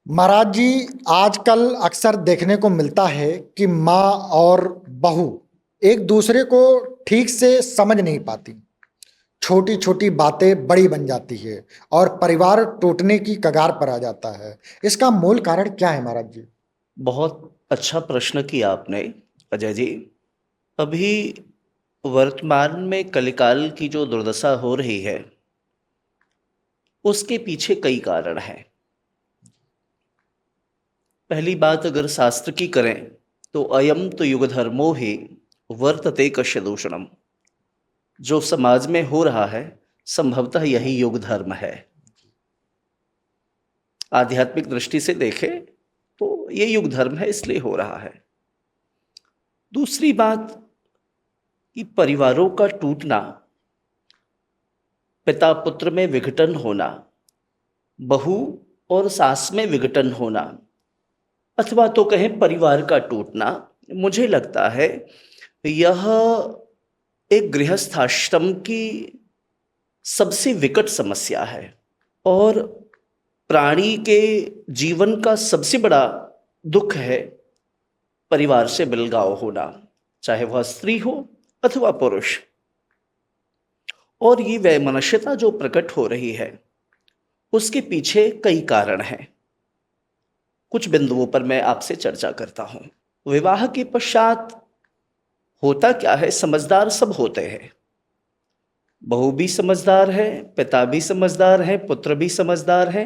महाराज जी, आजकल अक्सर देखने को मिलता है कि माँ और बहू एक दूसरे को ठीक से समझ नहीं पाती। छोटी छोटी बातें बड़ी बन जाती है और परिवार टूटने की कगार पर आ जाता है। इसका मूल कारण क्या है महाराज जी? बहुत अच्छा प्रश्न किया आपने अजय जी। अभी वर्तमान में कलिकाल की जो दुर्दशा हो रही है उसके पीछे कई कारण हैं। पहली बात अगर शास्त्र की करें तो अयम तो युग धर्मो ही वर्तते कश्य दूषणम। जो समाज में हो रहा है संभवतः यही युग धर्म है। आध्यात्मिक दृष्टि से देखें तो ये युग धर्म है, इसलिए हो रहा है। दूसरी बात कि परिवारों का टूटना, पिता पुत्र में विघटन होना, बहू और सास में विघटन होना, अथवा तो कहें परिवार का टूटना, मुझे लगता है यह एक गृहस्थाश्रम की सबसे विकट समस्या है। और प्राणी के जीवन का सबसे बड़ा दुख है परिवार से बिलगाव होना, चाहे वह स्त्री हो अथवा पुरुष। और ये वैमनस्यता जो प्रकट हो रही है उसके पीछे कई कारण हैं। कुछ बिंदुओं पर मैं आपसे चर्चा करता हूं। विवाह के पश्चात होता क्या है, समझदार सब होते हैं। बहू भी समझदार है, पिता भी समझदार है, पुत्र भी समझदार है,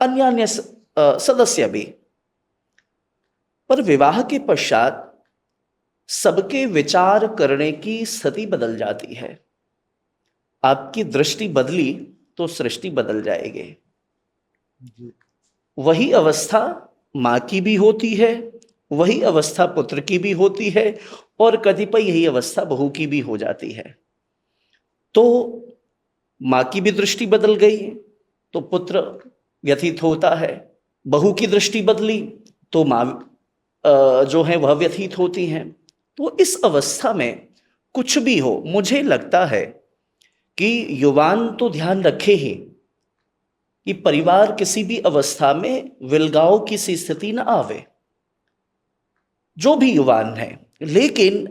अन्य अन्य सदस्य भी। पर विवाह के पश्चात सबके विचार करने की स्थिति बदल जाती है। आपकी दृष्टि बदली तो सृष्टि बदल जाएगी। वही अवस्था माँ की भी होती है, वही अवस्था पुत्र की भी होती है, और कतिपय यही अवस्था बहू की भी हो जाती है। तो माँ की भी दृष्टि बदल गई तो पुत्र व्यथित होता है, बहू की दृष्टि बदली तो माँ जो है वह व्यथित होती हैं। तो इस अवस्था में कुछ भी हो, मुझे लगता है कि युवान तो ध्यान रखे ही कि परिवार किसी भी अवस्था में विलगाव की सी स्थिति न आवे, जो भी युवान है। लेकिन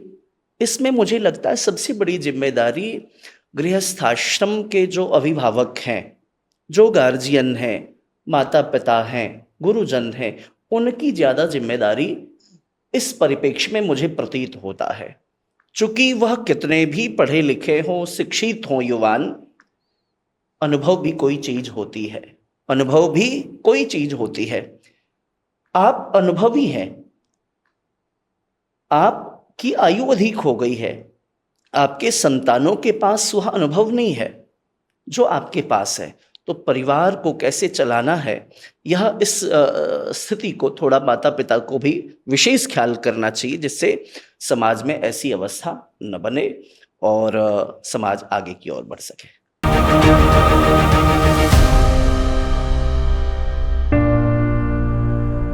इसमें मुझे लगता है सबसे बड़ी जिम्मेदारी गृहस्थाश्रम के जो अभिभावक हैं, जो गार्जियन हैं, माता पिता हैं, गुरुजन हैं, उनकी ज्यादा जिम्मेदारी इस परिप्रेक्ष्य में मुझे प्रतीत होता है। चूंकि वह कितने भी पढ़े लिखे हों, शिक्षित हों युवान, अनुभव भी कोई चीज होती है। अनुभव भी कोई चीज होती है। आप अनुभवी हैं, आपकी आयु अधिक हो गई है, आपके संतानों के पास वह अनुभव नहीं है जो आपके पास है। तो परिवार को कैसे चलाना है, यह इस स्थिति को थोड़ा माता पिता को भी विशेष ख्याल करना चाहिए, जिससे समाज में ऐसी अवस्था न बने और समाज आगे की ओर बढ़ सके।